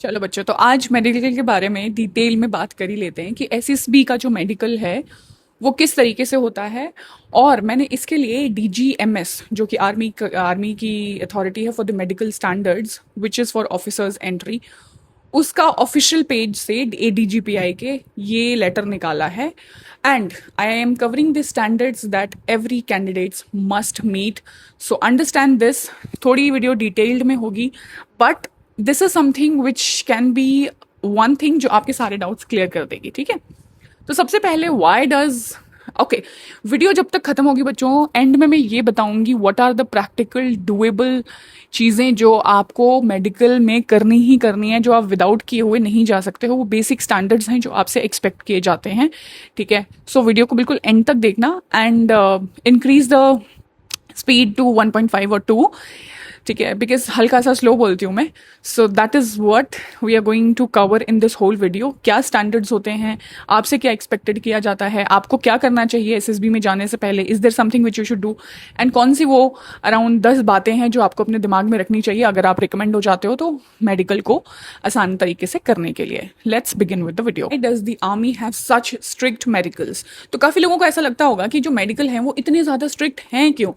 चलो बच्चों, तो आज मेडिकल के बारे में डिटेल में बात कर ही लेते हैं कि एसएसबी का जो मेडिकल है वो किस तरीके से होता है। और मैंने इसके लिए डीजीएमएस, जो कि आर्मी की अथॉरिटी है for the medical standards which is for officers entry, उसका ऑफिशियल पेज से एडीजीपीआई के ये लेटर निकाला है। And I am covering the standards that every candidates must meet. So understand this. थोड़ी वीडियो डिटेल्ड में होगी, but this is something which can be one thing जो आपके सारे डाउट्स क्लियर कर देगी। ठीक है, तो सबसे पहले वाई डज ओके, वीडियो जब तक खत्म होगी बच्चों, एंड में मैं ये बताऊंगी what are the practical doable चीज़ें जो आपको मेडिकल में करनी ही करनी है, जो आप विदाउट किए हुए नहीं जा सकते हो। वो बेसिक स्टैंडर्ड्स हैं जो आपसे एक्सपेक्ट किए जाते हैं। ठीक है, सो वीडियो को बिल्कुल एंड तक देखना and increase the speed to 1.5 और 2। ठीक है, बिकॉज हल्का सा स्लो बोलती हूँ मैं। So that is what we are going to cover in this whole video. क्या स्टैंडर्ड्स होते हैं, आपसे क्या एक्सपेक्टेड किया जाता है, आपको क्या करना चाहिए एसएसबी में जाने से पहले, is there something which you should do, and कौन सी वो अराउंड 10 बातें हैं जो आपको अपने दिमाग में रखनी चाहिए अगर आप रिकमेंड हो जाते हो तो मेडिकल को आसान तरीके से करने के लिए। Let's begin with the video. Does the army have such strict medicals? तो काफ़ी लोगों को ऐसा लगता होगा कि जो मेडिकल हैं वो इतने ज़्यादा स्ट्रिक्ट हैं क्यों,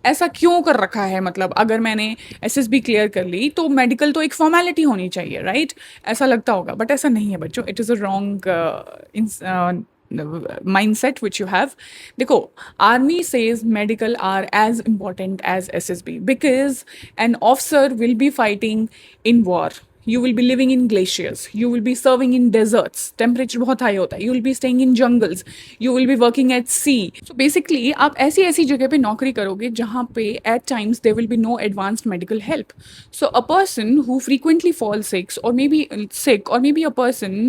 ऐसा क्यों कर रखा है, मतलब अगर मैंने एसएसबी क्लियर कर ली तो मेडिकल तो एक फॉर्मेलिटी होनी चाहिए, राइट? ऐसा लगता होगा, बट ऐसा नहीं है बच्चों। It is a wrong mindset which you have. देखो, army says medical are as important as SSB because an officer will be fighting in war. You will be living in glaciers. You will be serving in deserts. Temperature बहुत high होता है. You will be staying in jungles. You will be working at sea. So basically, आप ऐसी ऐसी जगह पे नौकरी करोगे जहाँ पे at times there will be no advanced medical help. So a person who frequently falls sick or maybe a person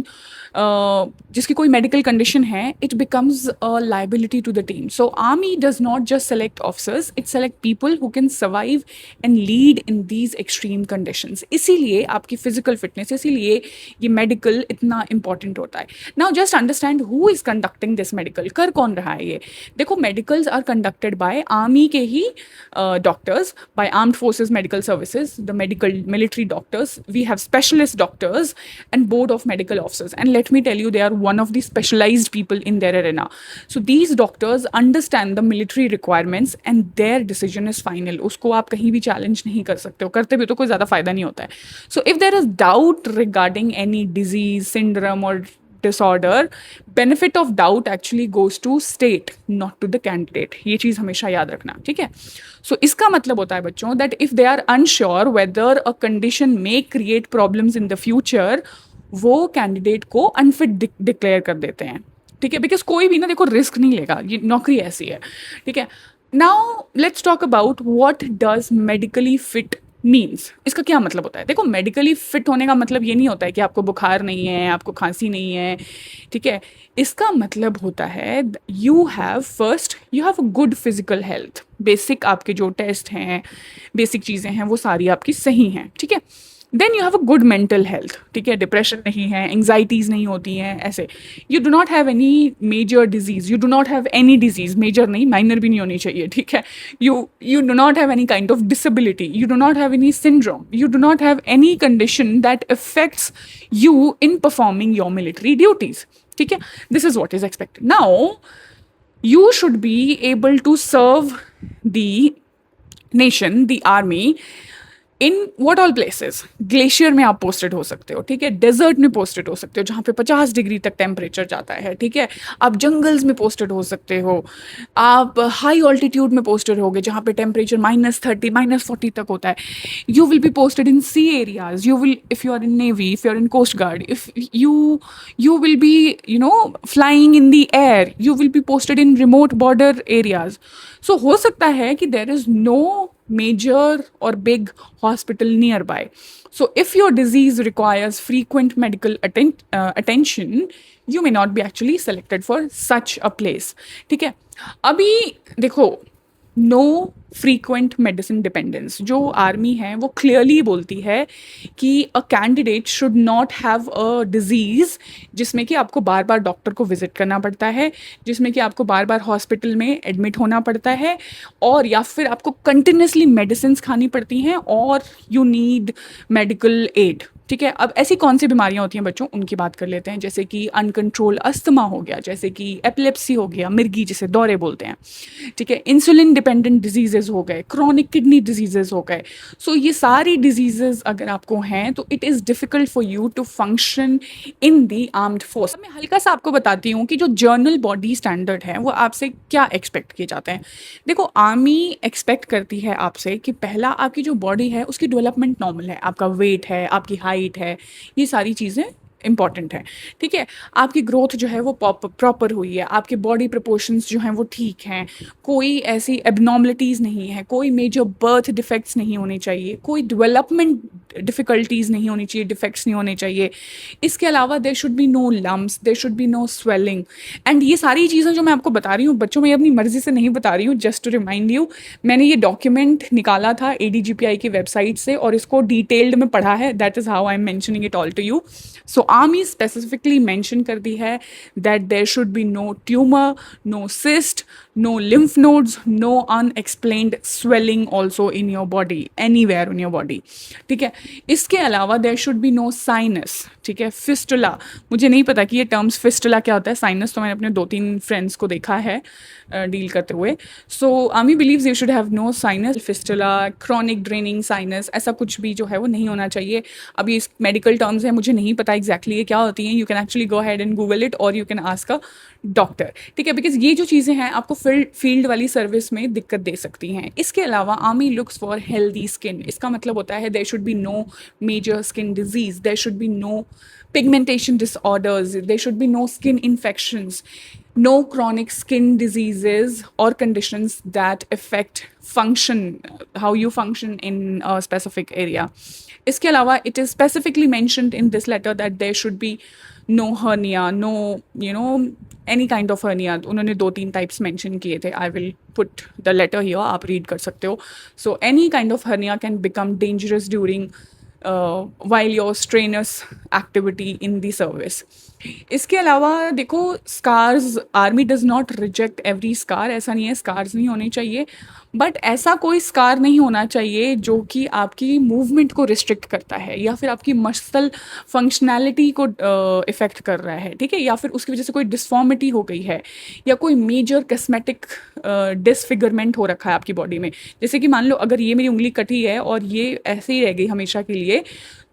जिसकी कोई मेडिकल कंडीशन है, it becomes a liability to the team. So army does not just select officers, it select people who can survive and lead in these extreme conditions. इसीलिए आपकी physical fitness, इसीलिए ये medical इतना important होता है। Now just understand who is conducting this medical. कर कौन रहा है ये? देखो, medicals are conducted by army के ही doctors, by armed forces medical services, the medical military doctors, we have specialist doctors and board of medical officers, and let me tell you, they are one of the specialized people in their arena. So these doctors understand the military requirements and their decision is final. उसको आप कहीं भी challenge नहीं कर सकते हो, करते भी तो कोई ज़्यादा फायदा नहीं होता है। So if there is doubt regarding any disease, syndrome or disorder, benefit of doubt actually goes to state, not to the candidate. ये चीज़ हमेशा याद रखना, ठीक है? So इसका मतलब होता है बच्चों that if they are unsure whether a condition may create problems in the future, वो कैंडिडेट को अनफिट डिक्लेयर कर देते हैं। ठीक है, बिकॉज कोई भी ना, देखो, रिस्क नहीं लेगा, ये नौकरी ऐसी है। ठीक है, now let's talk about what does medically fit means. इसका क्या मतलब होता है? देखो, मेडिकली फिट होने का मतलब ये नहीं होता है कि आपको बुखार नहीं है, आपको खांसी नहीं है। ठीक है, इसका मतलब होता है you have a good physical health. Basic आपके जो टेस्ट हैं, बेसिक चीज़ें हैं, वो सारी आपकी सही हैं। ठीक है, then you have a good mental health. ठीक है, डिप्रेशन नहीं है, एंग्जाइटीज़ नहीं होती हैं, ऐसे। You do not have any major disease, you do not have any disease, major नहीं, माइनर भी नहीं होनी चाहिए। ठीक है, you do not have any kind of disability, you do not have any syndrome, you do not have any condition that affects you in performing your military duties. ठीक है, this is what is expected. Now you should be able to serve the nation, the army, in what all places. Glacier में आप posted हो सकते हो, ठीक है, desert में पोस्टेड हो सकते हो जहाँ पे 50 डिग्री तक टेम्परेचर जाता है। ठीक है, आप जंगल्स में पोस्टेड हो सकते हो, आप हाई ऑल्टीट्यूड में पोस्टेड होगे जहाँ पे टेम्परेचर -30 -40 तक होता है। You will be posted in sea areas, you will, if you are in navy, if you are in coast guard, if you will be, flying in the air, you will be posted in remote border areas. So हो सकता है कि there is no major or big hospital nearby. So if your disease requires frequent medical attention, you may not be actually selected for such a place. ठीक है, अभी देखो, no frequent medicine dependence. जो army है वो clearly बोलती है कि a candidate should not have a disease जिसमें कि आपको बार बार डॉक्टर को विजिट करना पड़ता है, जिसमें कि आपको बार बार हॉस्पिटल में एडमिट होना पड़ता है, और या फिर आपको कंटिन्यूसली मेडिसिन खानी पड़ती हैं, और यू नीड मेडिकल एड। ठीक है, अब ऐसी कौन सी बीमारियां होती हैं बच्चों, उनकी बात कर लेते हैं। जैसे कि अनकंट्रोल अस्थमा हो गया, जैसे कि एपिलेप्सी हो गया, मिर्गी जिसे दौरे बोलते हैं। ठीक है, इंसुलिन डिपेंडेंट डिजीजेज हो गए, क्रॉनिक किडनी डिजीजेज हो गए। सो ये सारी डिजीजेज अगर आपको हैं तो it is difficult for you to function in the armed force. मैं हल्का सा आपको बताती हूँ कि जो जर्नल बॉडी स्टैंडर्ड है वो आपसे क्या एक्सपेक्ट किए जाते हैं। देखो, आर्मी एक्सपेक्ट करती है आपसे कि पहला आपकी जो बॉडी है उसकी डेवलपमेंट नॉर्मल है, आपका वेट है, आपकी हाइट है, ये सारी चीज़ें इंपॉर्टेंट है। ठीक है, आपकी ग्रोथ जो है वो प्रॉपर हुई है, आपके बॉडी प्रपोर्शंस जो हैं वो ठीक हैं, कोई ऐसी एबनॉर्मलिटीज़ नहीं है, कोई मेजर बर्थ डिफेक्ट्स नहीं होने चाहिए, कोई डेवलपमेंट डिफ़िकल्टीज़ नहीं होनी चाहिए, डिफेक्ट्स नहीं होने चाहिए। इसके अलावा there should be no lumps, there should be no swelling. And ये सारी चीज़ें जो मैं आपको बता रही हूँ बच्चों, मैं अपनी मर्ज़ी से नहीं बता रही हूँ, जस्ट टू रिमाइंड यू। मैंने ये डॉक्यूमेंट निकाला था एडीजीपीआई की वेबसाइट से और इसको डिटेल्ड में पढ़ा है, that is how I am mentioning it all to you. So army specifically mention करती है that there should be no tumour, no cyst, no lymph nodes, no unexplained swelling also in your body, anywhere in your body। ठीक है, इसके अलावा there should be no sinus. ठीक है, fistula, मुझे नहीं पता कि ये टर्म्स फिस्टुला क्या होता है, साइनस तो मैंने अपने 2-3 फ्रेंड्स को देखा है डील करते हुए। So army believes you should have no sinus, fistula, chronic draining sinus, ऐसा कुछ भी जो है वो नहीं होना चाहिए। अब ये मेडिकल टर्म्स हैं, मुझे नहीं पता एग्जैक्टली ये क्या होती हैं। You can actually go head and Google it और you can ask a doctor. ठीक है, बिकॉज ये जो चीज़ें हैं आपको फील्ड वाली सर्विस में दिक्कत दे सकती हैं। इसके अलावा army looks for healthy skin. इसका मतलब होता है there should be no major skin disease, there should be no pigmentation disorders, there should be no skin infections, no chronic skin diseases or conditions that affect function, how you function in a specific area. इसके अलावा it is specifically mentioned in this letter that there should be no hernia, no any kind of hernia। उन्होंने 2-3 types mention किए थे। I will put the letter here, आप read कर सकते हो। So any kind of hernia can become dangerous during while your strenuous activity in the service। इसके अलावा देखो, scars, army does not reject every scar, ऐसा नहीं है स्कार्स नहीं होने चाहिए, बट ऐसा कोई स्कार नहीं होना चाहिए जो कि आपकी मूवमेंट को रिस्ट्रिक्ट करता है या फिर आपकी मसल फंक्शनैलिटी को इफ़ेक्ट कर रहा है। ठीक है, या फिर उसकी वजह से कोई डिस्फॉर्मिटी हो गई है या कोई मेजर कस्मेटिक डिसफिगरमेंट हो रखा है आपकी बॉडी में। जैसे कि मान लो अगर ये मेरी उंगली कटी है और ये ऐसे ही रह गई हमेशा के लिए,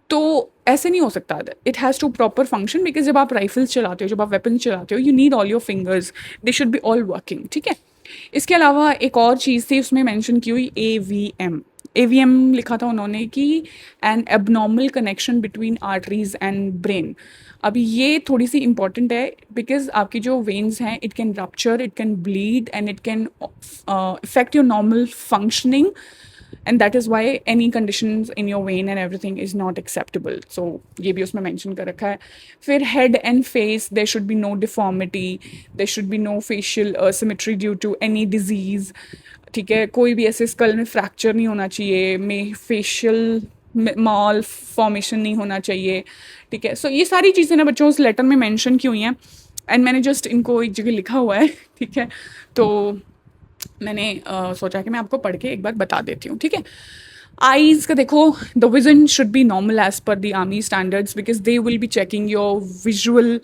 तो ऐसे नहीं हो सकता। It has to proper function, because जब आप राइफल्स चलाते हो, जब आप वेपन चलाते हो, you need all your fingers, they should be all working. ठीक है, इसके अलावा एक और चीज़ थी उसमें मेंशन की हुई AVM लिखा था उन्होंने कि N abnormal connection between arteries and brain. अभी ये थोड़ी सी इंपॉर्टेंट है बिकॉज आपकी जो वेन्स हैं it can rupture, it can bleed and it can affect your normal functioning, and that is why any conditions in your vein and everything is not acceptable। so ये भी उसमें mention कर रखा है। फिर head and face, there should be no deformity, there should be no facial symmetry due to any disease। ठीक है, कोई भी ऐसे स्कल में फ्रैक्चर नहीं होना चाहिए, में फेशियल मॉल फॉर्मेशन नहीं होना चाहिए। ठीक है, सो ये सारी चीज़ें ना बच्चों उस लेटर में मेंशन की हुई हैं एंड मैंने जस्ट इनको एक जगह लिखा हुआ है। ठीक है, तो मैंने सोचा कि मैं आपको पढ़ के एक बार बता देती हूँ। ठीक है, आईज का देखो, the vision should be normal as per the army standards because they will be checking your visual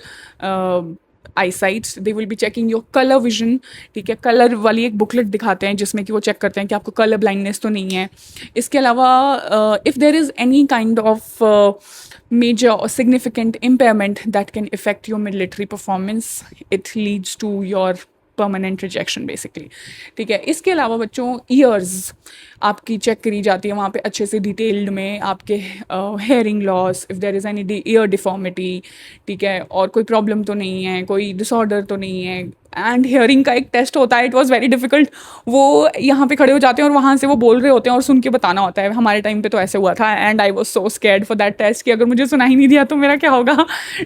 eyesights, they will be checking your colour vision. ठीक है, कलर वाली एक बुकलेट दिखाते हैं जिसमें कि वो चेक करते हैं कि आपको कलर ब्लाइंडनेस तो नहीं है। इसके अलावा if there is any kind of major or significant impairment that can affect your military performance, it leads to your permanent rejection basically. ठीक है, इसके अलावा बच्चों ईयर्स आपकी चेक करी जाती है वहाँ पे अच्छे से डिटेल्ड में, आपके hearing loss, if there is any ear deformity. ठीक है, और कोई प्रॉब्लम तो नहीं है, कोई डिसऑर्डर तो नहीं है। एंड हेयरिंग का एक टेस्ट होता है, इट वॉज वेरी डिफिकल्ट। वो यहाँ पे खड़े हो जाते हैं और वहाँ से वो बोल रहे होते हैं और सुन के बताना होता है। हमारे टाइम पे तो ऐसे हुआ था and I was so scared for that test कि अगर मुझे सुना ही नहीं दिया तो मेरा क्या होगा।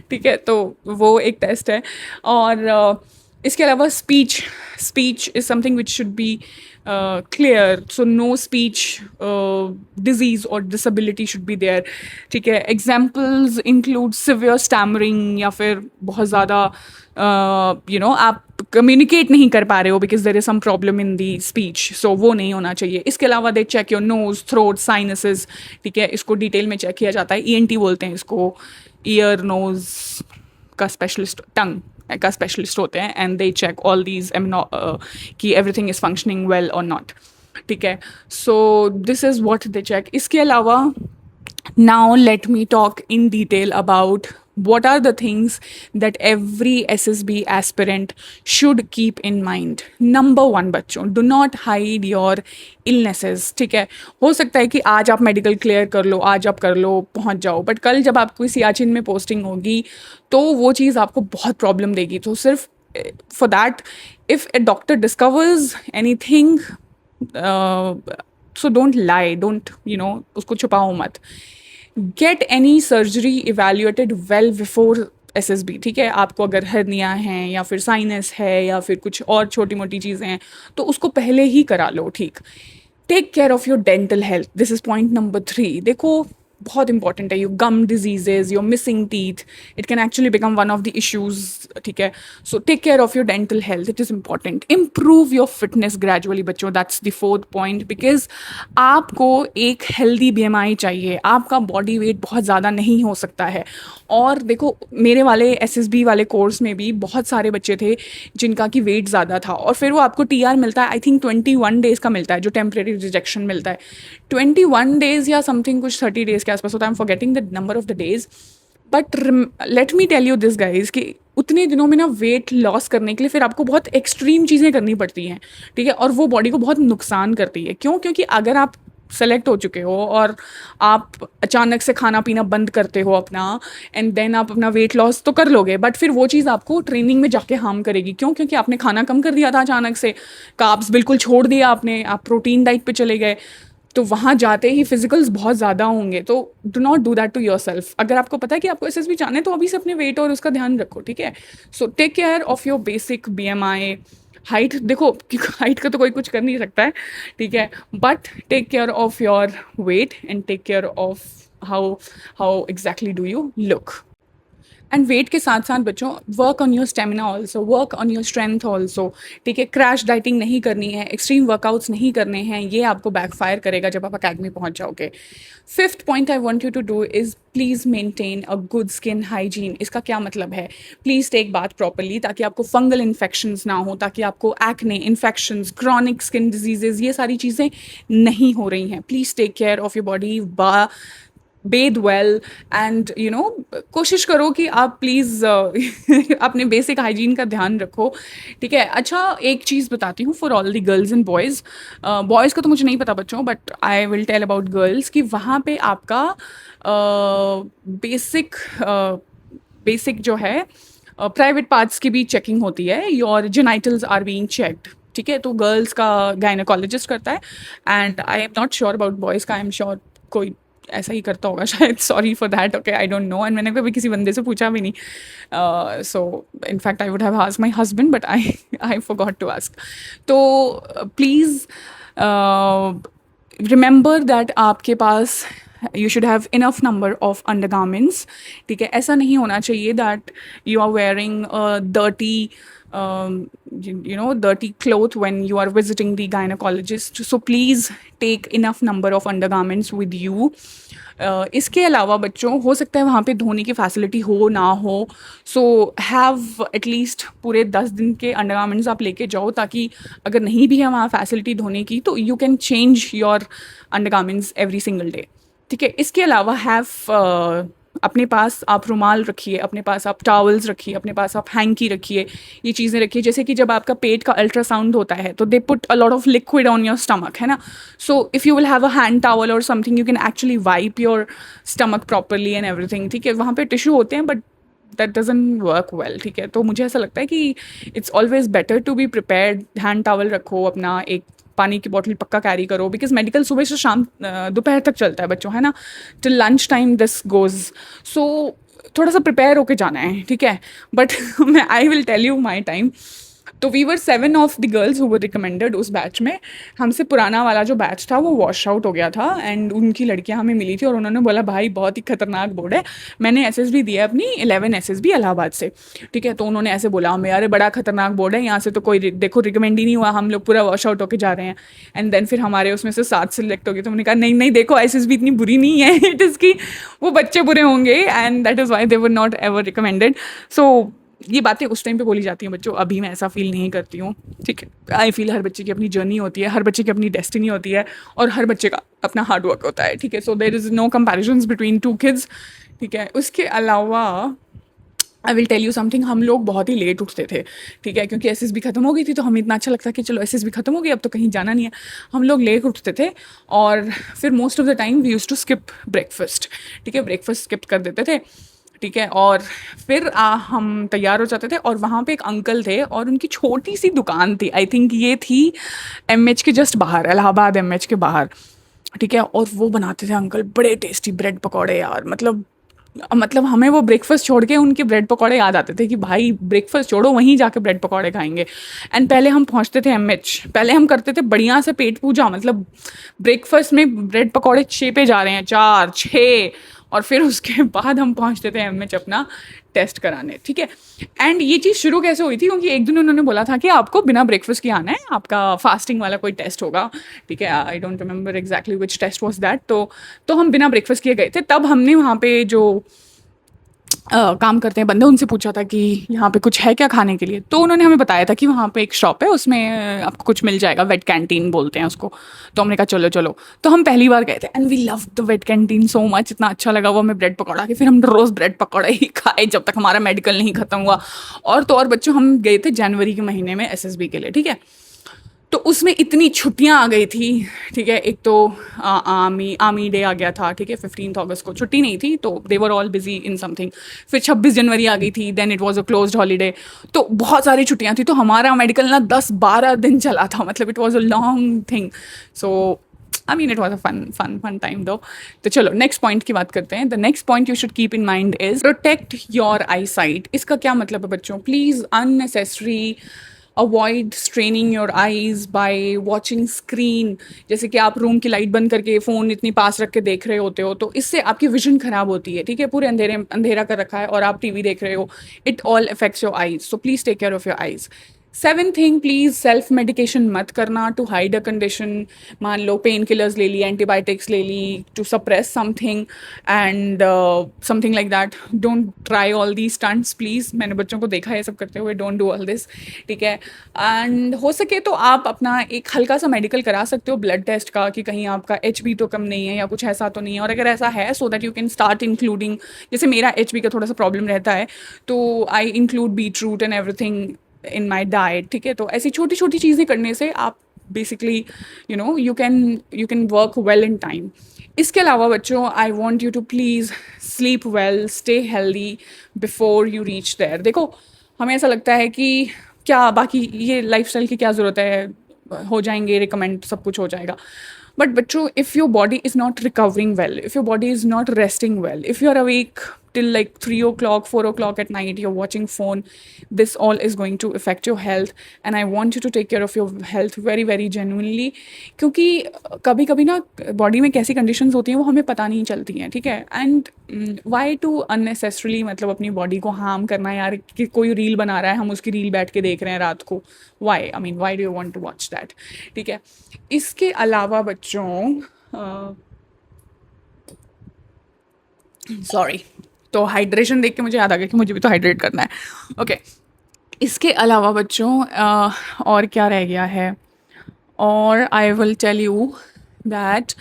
ठीक है, तो वो एक टेस्ट है। और इसके अलावा speech, speech is something which should be clear, so no speech disease और डिसेबिलिटी शुड बी देयर, ठीक है। एग्जाम्पल्स इंक्लूड सिवियर स्टैमरिंग, या फिर बहुत ज़्यादा आप कम्युनिकेट नहीं कर पा रहे हो because there is some problem in the speech, so वो नहीं होना चाहिए। इसके अलावा they check your nose, throat, sinuses, ठीक है, इसको डिटेल में चेक किया जाता है। ईएनटी बोलते हैं इसको, ईयर नोज का स्पेशलिस्ट, टंग का स्पेशलिस्ट होते हैं, and they check all these कि एवरीथिंग इज फंक्शनिंग वेल और नॉट, ठीक है। So this is what they check. इसके अलावा now let me talk in detail about what are the things that every SSB aspirant should keep in mind. Number one, बच्चों, do not hide your illnesses, ठीक है। हो सकता है कि आज आप मेडिकल क्लियर कर लो, आज आप कर लो, पहुंच जाओ, बट कल जब आपको सियाचिन में पोस्टिंग होगी तो वो चीज़ आपको बहुत प्रॉब्लम देगी। तो सिर्फ for that, if A doctor discovers anything, so don't lie, don't उसको छुपाओ मत। Get any surgery evaluated well before SSB, ठीक है। आपको अगर हर्निया है या फिर साइनस है या फिर कुछ और छोटी मोटी चीज़ें हैं तो उसको पहले ही करा लो, ठीक। Take care of your dental health, this is point number 3। देखो, बहुत इंपॉर्टेंट है। Your gum diseases, your missing teeth, it can actually become one of the issues, ठीक है। So take care of your dental health, it is important. Improve your fitness gradually बच्चों, that's the 4th point, because आपको एक healthy BMI चाहिए। आपका body weight बहुत ज़्यादा नहीं हो सकता है। और देखो, मेरे वाले SSB वाले कोर्स में भी बहुत सारे बच्चे थे जिनका कि वेट ज़्यादा था, और फिर वो आपको TR मिलता है, आई थिंक 21 डेज़ का मिलता है, जो टेम्प्रेरी रिजेक्शन मिलता है। 21 डेज़ या समथिंग कुछ 30 डेज़ के आसपास होता है, I am forgetting the number of the days. But let me tell you this guys कि उतने दिनों में ना वेट लॉस करने के लिए फिर आपको बहुत एक्सट्रीम चीज़ें करनी पड़ती हैं, ठीक है, और वो बॉडी को बहुत नुकसान करती है। क्यों? क्योंकि अगर आप सेलेक्ट हो चुके हो और आप अचानक से खाना पीना बंद करते हो अपना, एंड देन आप अपना वेट लॉस तो कर लोगे, बट फिर वो चीज़ आपको ट्रेनिंग में जाके हार्म करेगी। क्यों? क्योंकि आपने खाना कम कर दिया था अचानक से, कार्ब्स बिल्कुल छोड़ दिया आपने, आप प्रोटीन डाइट पे चले गए, तो वहाँ जाते ही फिजिकल्स बहुत ज़्यादा होंगे। तो do not do that to yourself. अगर आपको पता है कि आपको SSB जाना है तो अभी से अपने वेट और उसका ध्यान रखो, ठीक है। So take care of your basic BMI। Height देखो, हाइट का तो कोई कुछ कर नहीं सकता है, ठीक है, but take care of your weight and take care of how how exactly do you look. And weight के साथ साथ बच्चों, work on your stamina also, work on your strength also, ठीक है। क्रैश डाइटिंग नहीं करनी है, एक्सट्रीम वर्कआउट्स नहीं करने हैं, ये आपको बैकफायर करेगा जब आप अकेडमी पहुंच जाओगे। 5th point I want you to do is please maintain a good skin hygiene. इसका क्या मतलब है? प्लीज़ टेक बाथ प्रॉपरली, ताकि आपको फंगल इन्फेक्शंस ना हो, ताकि आपको acne infections, chronic skin diseases, ये सारी चीज़ें नहीं हो रही हैं। Please take care of your body, bathe well, and कोशिश करो कि आप प्लीज़ अपने बेसिक हाइजीन का ध्यान रखो, ठीक है। अच्छा, एक चीज़ बताती हूँ for all the girls and boys. Boys का तो मुझे नहीं पता बच्चों, but I will tell about girls कि वहाँ पे आपका बेसिक बेसिक जो है प्राइवेट पार्ट्स की भी चेकिंग होती है। Your genitals are being checked, ठीक है। तो गर्ल्स का गायनेकोलॉजिस्ट करता है, and I am not sure about boys का, आई एम श्योर कोई ऐसा ही करता होगा शायद। Sorry for that, okay, I don't know, and मैंने कभी किसी बंदे से पूछा भी नहीं। So in fact I would have asked my husband, but I forgot to ask. तो प्लीज़ रिमेंबर दैट आपके पास you should have enough number of undergarments, ठीक है। ऐसा नहीं होना चाहिए that you are wearing dirty dirty cloth when you are visiting the gynecologist. So please take enough number of undergarments with you. इसके अलावा बच्चों, हो सकता है वहाँ पे धोने की फैसिलिटी हो ना हो, सो हैव एटलीस्ट पूरे 10 दिन के अंडरगारमेंट्स आप लेके जाओ, ताकि अगर नहीं भी है वहाँ फैसिलिटी धोने की तो you can change your undergarments every single day, ठीक है। इसके अलावा हैव अपने पास आप रुमाल रखिए, अपने पास आप टॉवल्स रखिए, अपने पास आप हैंकी रखिए, ये चीज़ें रखिए। जैसे कि जब आपका पेट का अल्ट्रासाउंड होता है तो they put a lot of liquid on your stomach, है ना। So if you will have a hand towel और something, you can actually wipe your stomach properly and everything, ठीक है। वहाँ पे टिश्यू होते हैं, but that doesn't work well, ठीक है। तो मुझे ऐसा लगता है कि it's always better to be prepared. Hand towel रखो, अपना एक पानी की बॉटल पक्का कैरी करो, बिकॉज मेडिकल सुबह से शाम दोपहर तक चलता है बच्चों, है ना, till lunch time this goes. So थोड़ा सा प्रिपेयर होके जाना है, ठीक है। बट मैं I will tell you my time, तो we were 7 of the girls who were recommended उस बैच में। हमसे पुराना वाला जो बैच था वो वॉश आउट हो गया था एंड उनकी लड़कियां हमें मिली थी और उन्होंने बोला भाई बहुत ही खतरनाक बोर्ड है। मैंने एसएसबी दिया अपनी 11 एसएसबी इलाहाबाद से, ठीक है। तो उन्होंने ऐसे बोला हमें, अरे बड़ा खतरनाक बोर्ड है, यहाँ से तो कोई देखो रिकमेंड ही नहीं हुआ, हम लोग पूरा वॉश आउट होकर जा रहे हैं। एंड देन फिर हमारे उसमें से 7 सिलेक्ट हो गए। तो हमने कहा नहीं नहीं देखो एसएसबी इतनी बुरी नहीं है, इट इज़ की वो बच्चे बुरे होंगे and that is why they were not ever recommended. So ये बातें उस टाइम पे बोली जाती हैं बच्चों, अभी मैं ऐसा फील नहीं करती हूँ, ठीक है। आई फील हर बच्चे की अपनी जर्नी होती है, हर बच्चे की अपनी डेस्टिनी होती है और हर बच्चे का अपना हार्ड वर्क होता है, ठीक है। So there is no comparisons between two kids, ठीक है। उसके अलावा I will tell you something, हम लोग बहुत ही लेट उठते थे, ठीक है, क्योंकि एसएसबी खत्म हो गई थी तो हमें इतना अच्छा लगता कि चलो एसएसबी खत्म हो गई अब तो कहीं जाना नहीं है। हम लोग लेट उठते थे और फिर most of the time we use to skip breakfast, ठीक है, ब्रेकफास्ट स्किप कर देते थे, ठीक है। और फिर हम तैयार हो जाते थे और वहाँ पे एक अंकल थे और उनकी छोटी सी दुकान थी, आई थिंक ये थी एमएच के जस्ट बाहर, इलाहाबाद एमएच के बाहर, ठीक है। और वो बनाते थे अंकल बड़े टेस्टी ब्रेड पकौड़े यार, मतलब हमें वो ब्रेकफास्ट छोड़ के उनके ब्रेड पकौड़े याद आते थे कि भाई ब्रेकफास्ट छोड़ो वहीं जाके ब्रेड पकौड़े खाएंगे। एंड पहले हम पहुंचते थे एमएच, पहले हम करते थे बढ़िया से पेट पूजा, मतलब ब्रेकफास्ट में ब्रेड पकौड़े 6 पे जा रहे हैं, 4 6, और फिर उसके बाद हम पहुंचते थे एमएच अपना टेस्ट कराने, ठीक है। एंड ये चीज़ शुरू कैसे हुई थी, क्योंकि एक दिन उन्होंने बोला था कि आपको बिना ब्रेकफास्ट के आना है, आपका फास्टिंग वाला कोई टेस्ट होगा, ठीक है। I don't remember exactly which test was that. तो हम बिना ब्रेकफास्ट किए गए थे। तब हमने वहाँ पे जो काम करते हैं बंदे, उनसे पूछा था कि यहाँ पे कुछ है क्या खाने के लिए। तो उन्होंने हमें बताया था कि वहाँ पे एक शॉप है, उसमें आपको कुछ मिल जाएगा, वेट कैंटीन बोलते हैं उसको। तो हमने कहा चलो चलो। तो हम पहली बार गए थे and we love the wet canteen so much, इतना अच्छा लगा वो हमें ब्रेड पकौड़ा के। फिर हम रोज़ ब्रेड पकौड़ा ही खाए जब तक हमारा मेडिकल नहीं खत्म हुआ। और तो और बच्चों, हम गए थे जनवरी के महीने में एसएसबी के लिए, ठीक है। तो उसमें इतनी छुट्टियां आ गई थी, ठीक है। एक तो आर्मी डे आ गया था, ठीक है, 15 अगस्त को छुट्टी नहीं थी तो they were all busy in something. फिर 26 जनवरी आ गई थी, then it was a closed holiday. तो बहुत सारी छुट्टियां थी, तो हमारा मेडिकल ना 10-12 दिन चला था, मतलब it was a long thing. So I mean it was a fun time though. तो चलो नेक्स्ट पॉइंट की बात करते हैं। The next point you should keep in mind is protect your eyesight. इसका क्या मतलब है बच्चों, please unnecessary avoid straining your eyes by watching screen. जैसे कि आप रूम की लाइट बंद करके फ़ोन इतनी पास रख के देख रहे होते हो, तो इससे आपकी विजन खराब होती है, ठीक है। पूरे अंधेरा कर रखा है और आप टीवी देख रहे हो, it all affects your eyes. So please take care of your eyes. 7th thing, please self medication मत करना टू हाइड अ कंडीशन। मान लो पेन किलर्स ले ली, एंटीबायोटिक्स ले ली to suppress something and something like that. Don't try all the stunts please. मैंने बच्चों को देखा है सब करते हुए, डोंट डू ऑल दिस, ठीक है। एंड हो सके तो आप अपना एक हल्का सा मेडिकल करा सकते हो ब्लड टेस्ट का, कि कहीं आपका HB तो कम नहीं है या कुछ ऐसा तो नहीं है। और अगर ऐसा है, so that you can start including, जैसे मेरा HB का थोड़ा सा प्रॉब्लम रहता है तो I include beetroot and everything in my diet, ठीक है। तो ऐसी छोटी छोटी चीज़ें करने से आप basically you can work well in time. इसके अलावा बच्चों, I want you to please sleep well, stay healthy before you reach there. देखो हमें ऐसा लगता है कि क्या बाकी ये लाइफस्टाइल की क्या ज़रूरत है, हो जाएंगे रिकमेंड, सब कुछ हो जाएगा। बट बच्चों, if your body is not recovering well, if your body is not resting well, if you're awake till like 3 o'clock 4 o'clock at night, you're watching phone, this all is going to affect your health, and I want you to take care of your health very very genuinely, क्योंकि कभी कभी ना body में कैसी conditions होती हैं वो हमें पता नहीं चलती हैं, ठीक है। एंड वाई टू अननेसेसरली मतलब अपनी बॉडी को हार्म करना यार, कि कोई रील बना रहा है हम उसकी रील बैठ के देख रहे हैं रात को, why, I mean why do you want to watch that, ठीक है। इसके अलावा बच्चों सॉरी, तो हाइड्रेशन देख के मुझे याद आ गया कि मुझे भी तो हाइड्रेट करना है, ओके। इसके अलावा बच्चों और क्या रह गया है, और I will tell you that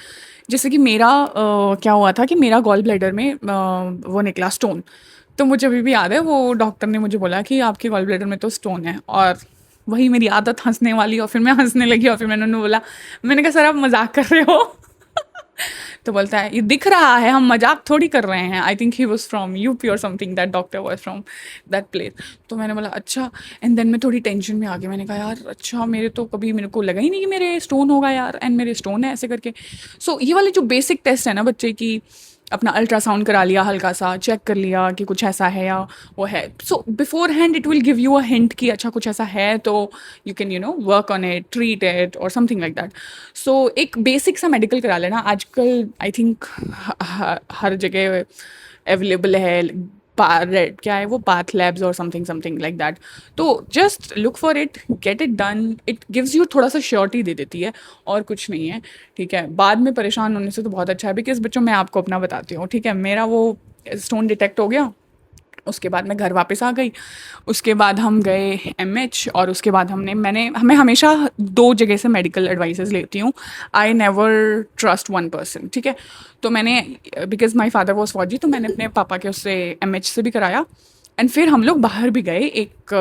जैसे कि मेरा क्या हुआ था कि मेरा गॉल ब्लैडर में वो निकला स्टोन। तो मुझे अभी भी याद है, वो डॉक्टर ने मुझे बोला कि आपके गॉल ब्लैडर में तो स्टोन है, और वही मेरी आदत हंसने वाली, और फिर मैं हंसने लगी और फिर मैंने उन्हें बोला, मैंने कहा सर आप मजाक कर रहे हो। तो बोलता है ये दिख रहा है, हम मजाक थोड़ी कर रहे हैं। I think he was from UP और something, that doctor was from that place. तो मैंने बोला अच्छा, एंड देन मैं थोड़ी टेंशन में आ गई, मैंने कहा यार अच्छा, मेरे को लगा ही नहीं कि मेरे स्टोन होगा यार, एंड मेरे स्टोन है ऐसे करके। सो ये वाले जो बेसिक टेस्ट है ना बच्चे की, अपना अल्ट्रासाउंड करा लिया, हल्का सा चेक कर लिया कि कुछ ऐसा है या वो है. So before hand it will give you a hint कि अच्छा कुछ ऐसा है, तो you can work on it, treat it और समथिंग लाइक दैट. सो एक बेसिक सा मेडिकल करा लेना. आजकल आई थिंक हर जगह अवेलेबल है. रेड क्या है वो, पाथ लैब्स और समथिंग समथिंग लाइक दैट. तो just look for it, get it done. It gives you थोड़ा सा श्योरिटी दे देती है और कुछ नहीं है. ठीक है, बाद में परेशान होने से तो बहुत अच्छा है. बिकॉज बच्चों मैं आपको अपना बताती हूँ. ठीक है, मेरा वो स्टोन डिटेक्ट हो गया, उसके बाद मैं घर वापस आ गई. उसके बाद हम गए एमएच, और उसके बाद मैं हमेशा दो जगह से मेडिकल एडवाइसेस लेती हूँ. I never trust one person. ठीक है, तो मैंने, बिकॉज माई फादर वॉज फौजी, तो मैंने अपने पापा के उससे एमएच से भी कराया. एंड फिर हम लोग बाहर भी गए एक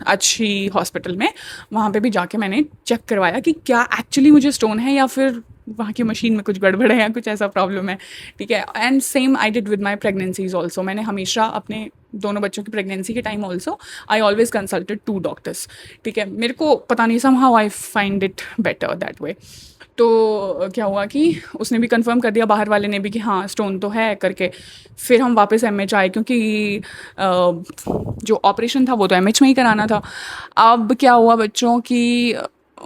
अच्छी हॉस्पिटल में. वहाँ पे भी जाके मैंने चेक करवाया कि क्या एक्चुअली मुझे स्टोन है या फिर वहाँ की मशीन में कुछ गड़बड़ है या कुछ ऐसा प्रॉब्लम है. ठीक है, and same I did with my pregnancies also. मैंने हमेशा अपने दोनों बच्चों की प्रेगनेंसी के time also I always consulted 2 doctors. ठीक है, मेरे को पता नहीं, somehow I find it better that way. तो क्या हुआ कि उसने भी कंफर्म कर दिया, बाहर वाले ने भी, कि हाँ स्टोन तो है करके. फिर हम वापस एमएच आए, क्योंकि जो ऑपरेशन था वो तो एमएच में ही कराना था. अब क्या हुआ बच्चों की,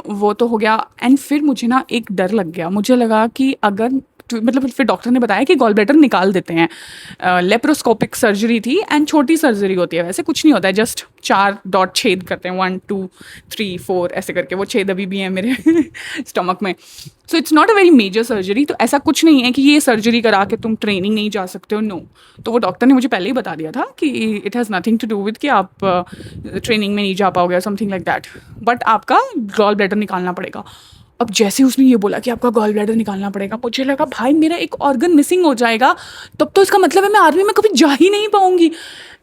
वो तो हो गया. एंड फिर मुझे ना एक डर लग गया. मुझे लगा कि अगर मतलब फिर डॉक्टर ने बताया कि गॉल ब्लैडर निकाल देते हैं. लेप्रोस्कोपिक सर्जरी थी, एंड छोटी सर्जरी होती है, वैसे कुछ नहीं होता है, जस्ट 4 डॉट छेद करते हैं, 1 2 3 4 ऐसे करके. वो छेद अभी भी हैं मेरे स्टमक में. So it's not a very major surgery. तो ऐसा कुछ नहीं है कि ये सर्जरी करा के तुम ट्रेनिंग नहीं जा सकते हो, नो. तो वो डॉक्टर ने मुझे पहले ही बता दिया था कि it has nothing to do with कि आप ट्रेनिंग में नहीं जा पाओगे, समथिंग लाइक दैट. बट आपका गॉल ब्लैडर निकालना पड़ेगा. अब जैसे उसने ये बोला कि आपका गॉल ब्लैडर निकालना पड़ेगा, मुझे लगा भाई मेरा एक ऑर्गन मिसिंग हो जाएगा, तब तो इसका मतलब है मैं आर्मी में कभी जा ही नहीं पाऊंगी.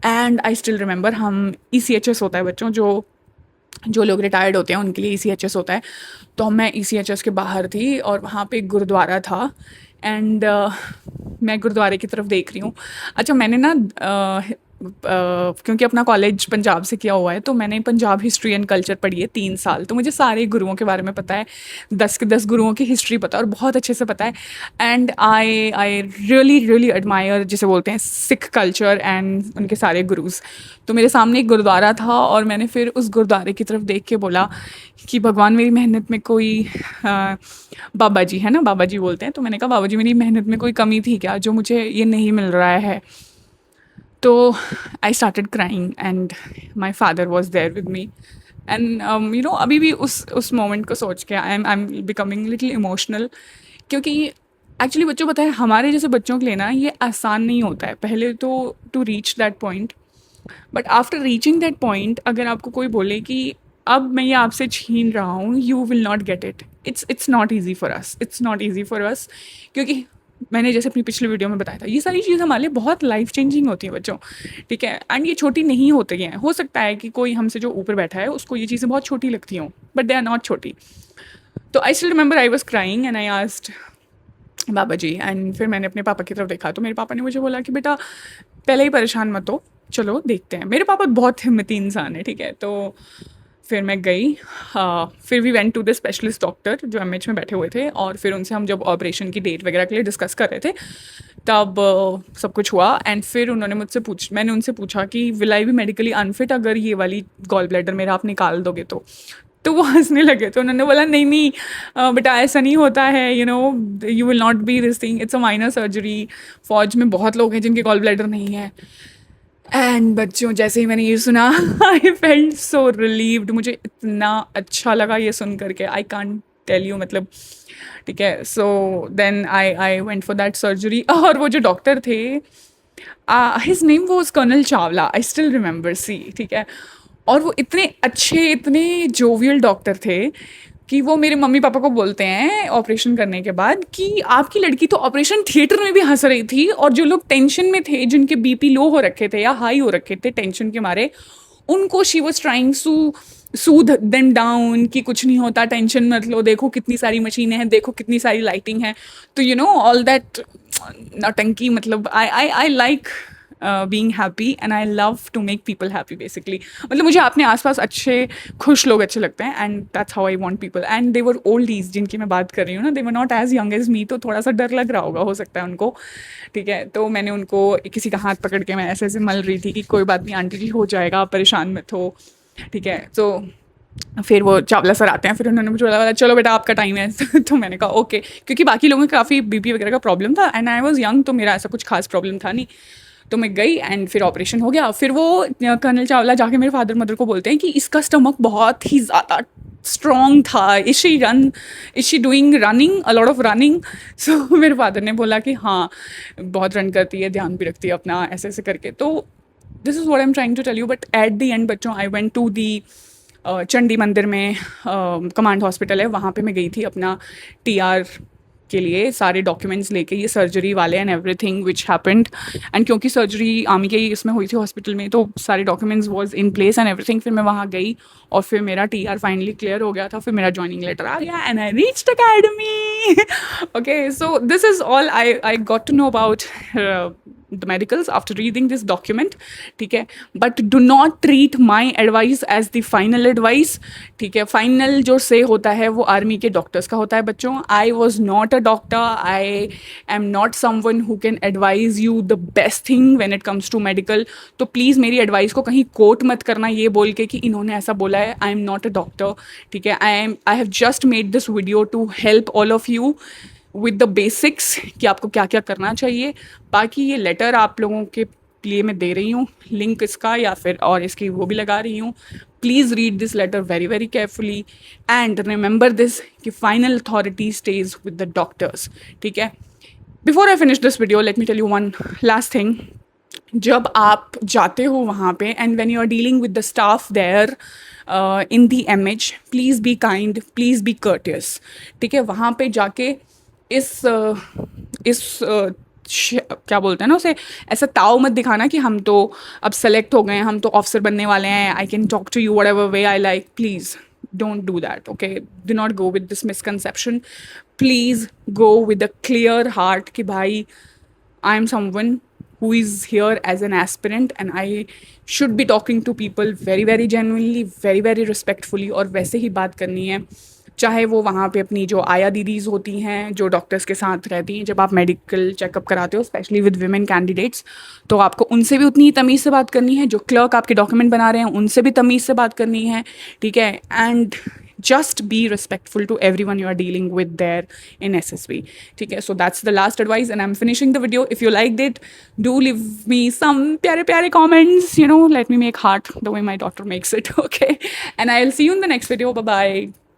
एंड आई स्टिल रिमेंबर, हम ECHS होता है बच्चों, जो जो लोग रिटायर्ड होते हैं उनके लिए ECHS होता है. तो मैं ECHS के बाहर थी और वहाँ पे एक गुरुद्वारा था. एंड मैं गुरुद्वारे की तरफ देख रही हूँ. अच्छा, मैंने ना क्योंकि अपना कॉलेज पंजाब से किया हुआ है, तो मैंने पंजाब हिस्ट्री एंड कल्चर पढ़ी है 3 साल. तो मुझे सारे गुरुओं के बारे में पता है, 10 के 10 गुरुओं की हिस्ट्री पता है, और बहुत अच्छे से पता है. And I really really admire, जिसे बोलते हैं, सिख कल्चर एंड उनके सारे गुरुज. तो मेरे सामने एक गुरुद्वारा था, और मैंने फिर उस गुरुद्वारे की तरफ देख के बोला कि भगवान मेरी मेहनत में कोई, बाबा जी है ना, बाबा जी बोलते हैं, तो मैंने कहा बाबा जी मेरी मेहनत में कोई कमी थी क्या जो मुझे ये नहीं मिल रहा है. तो I started crying, and my father was there with me. And अभी भी उस मोमेंट को सोच के I am becoming little emotional. क्योंकि एक्चुअली बच्चों, पता है, हमारे जैसे बच्चों के लिए ना ये आसान नहीं होता है पहले तो, to reach that point. But after reaching that point, अगर आपको कोई बोले कि अब मैं ये आपसे छीन रहा हूँ, you will not get it. It's not easy for us, it's not easy for us. क्योंकि मैंने जैसे अपनी पिछले वीडियो में बताया था, ये सारी चीज़ हमारे लिए बहुत लाइफ चेंजिंग होती है बच्चों. ठीक है, एंड ये छोटी नहीं होती हैं. हो सकता है कि कोई हमसे जो ऊपर बैठा है उसको ये चीज़ें बहुत छोटी लगती हों, बट दे आर नॉट छोटी. तो I still remember I was crying and I asked Baba ji. And फिर मैंने अपने पापा की तरफ देखा, तो मेरे पापा ने मुझे बोला कि बेटा पहले ही परेशान मत हो, चलो देखते हैं. मेरे पापा बहुत हिम्मती इंसान है. ठीक है, तो फिर मैं गई. फिर we went to the specialist doctor जो एमएच में बैठे हुए थे, और फिर उनसे हम जब ऑपरेशन की डेट वगैरह के लिए डिस्कस कर रहे थे, तब सब कुछ हुआ. एंड फिर मैंने उनसे पूछा कि will I be medically unfit अगर ये वाली गॉल ब्लैडर मेरा आप निकाल दोगे तो वो हंसने लगे. तो उन्होंने बोला नहीं नहीं बेटा, ऐसा नहीं होता है, you will not be this thing, it's a minor surgery. फौज में बहुत लोग हैं जिनके गॉल ब्लैडर नहीं है. एंड बच्चों, जैसे ही मैंने ये सुना, आई फेल्ट सो रिलीव्ड. मुझे इतना अच्छा लगा ये सुन करके, आई कांट टेल यू, मतलब. ठीक है, so then I went for that surgery. और वो जो डॉक्टर थे, his name was colonel Chawla, I still remember. See, ठीक है, और वो इतने अच्छे, इतने जोवियल डॉक्टर थे कि वो मेरे मम्मी पापा को बोलते हैं ऑपरेशन करने के बाद कि आपकी लड़की तो ऑपरेशन थिएटर में भी हंस रही थी, और जो लोग टेंशन में थे, जिनके बीपी लो हो रखे थे या हाई हो रखे थे टेंशन के मारे, उनको she was trying to soothe them down कि कुछ नहीं होता, टेंशन मत लो, देखो कितनी सारी मशीनें हैं, देखो कितनी सारी लाइटिंग है. तो ऑल दैट नौटंकी, मतलब I like being happy and I love to make people happy basically. मतलब मुझे अपने आसपास अच्छे खुश लोग अच्छे लगते हैं and that's how I want people. And they were oldies जिनकी मैं बात कर रही हूँ ना, they were not as young as me, तो थोड़ा सा डर लग रहा होगा हो सकता है उनको, ठीक है. तो मैंने उनको किसी का हाथ पकड़ के मैं ऐसे ऐसे मल रही थी कि कोई बात नहीं आंटी जी, हो जाएगा, आप परेशान मत हो, ठीक है. तो फिर वो चावला सर आते हैं, फिर उन्होंने मुझे बोला चलो बेटा आपका टाइम है. तो मैंने कहा ओके, क्योंकि बाकी लोगों का काफ़ी बीपी वगैरह का प्रॉब्लम था एंड आई वाज यंग, तो मेरा ऐसा कुछ खास प्रॉब्लम था नहीं. तो मैं गई एंड फिर ऑपरेशन हो गया. फिर वो कर्नल चावला जाके मेरे फादर मदर को बोलते हैं कि इसका स्टमक बहुत ही ज़्यादा स्ट्रॉन्ग था, is she doing running, a lot of running. So मेरे फादर ने बोला कि हाँ बहुत रन करती है, ध्यान भी रखती है अपना, ऐसे ऐसे करके. तो this is what I am trying to tell you. But at the end बच्चों, I went to the Chandi Mandir में कमांड हॉस्पिटल है, वहाँ पे मैं गई थी अपना टीआर के लिए सारे डॉक्यूमेंट्स लेके, ये सर्जरी वाले and everything which happened. And क्योंकि सर्जरी आर्मी के इसमें हुई थी हॉस्पिटल में, तो सारे documents was in place and everything. फिर मैं वहाँ गई और फिर मेरा टीआर फाइनली क्लियर हो गया था, फिर मेरा ज्वाइनिंग लेटर आ गया and I reached academy. Okay, so this is all I got to know about the medicals after reading this document, ठीक है. but do not treat my advice as the final advice, ठीक है. Final जो से होता है वो army के डॉक्टर्स का होता है बच्चों. I was not a doctor, I am not someone who can advise you the best thing when it comes to medical. तो प्लीज़ मेरी एडवाइस को कहीं कोट मत करना ये बोल के कि इन्होंने ऐसा बोला है. I am not a doctor, ठीक है. I have just made this video to help all of you with the basics कि आपको क्या क्या करना चाहिए. बाकी ये लेटर आप लोगों के लिए मैं दे रही हूँ, लिंक इसका या फिर और इसकी वो भी लगा रही हूँ. Please read this letter very very carefully and remember this कि final authority stays with the doctors, ठीक है. Before I finish this video let me tell you one last thing. जब आप जाते हो वहाँ पे and when you are dealing with the staff there in the MH, please be kind, please be courteous, ठीक है. वहाँ पे जाके इस क्या बोलते हैं ना उसे, ऐसा ताव मत दिखाना कि हम तो अब सेलेक्ट हो गए हैं, हम तो ऑफिसर बनने वाले हैं, I can talk to you whatever way I like. Please don't do that, okay? Do not go with this misconception. Please go with a clear heart कि भाई I am someone who is here as an aspirant and I should be talking to people very very genuinely, very very respectfully, और वैसे ही बात करनी है. चाहे वो वहाँ पे अपनी जो आया दीदीज़ होती हैं जो डॉक्टर्स के साथ रहती हैं जब आप मेडिकल चेकअप कराते हो, स्पेशली विद विमेन कैंडिडेट्स, तो आपको उनसे भी उतनी ही तमीज़ से बात करनी है. जो क्लर्क आपके डॉक्यूमेंट बना रहे हैं उनसे भी तमीज़ से बात करनी है, ठीक है. And just be respectful to everyone you are dealing with there in SSB, ठीक है. So that's the last advice and I'm finishing the video. If you liked it, do leave me some pyare comments, you know, let me make heart the way my daughter makes it, okay. And I'll see you in the next video. Bye bye.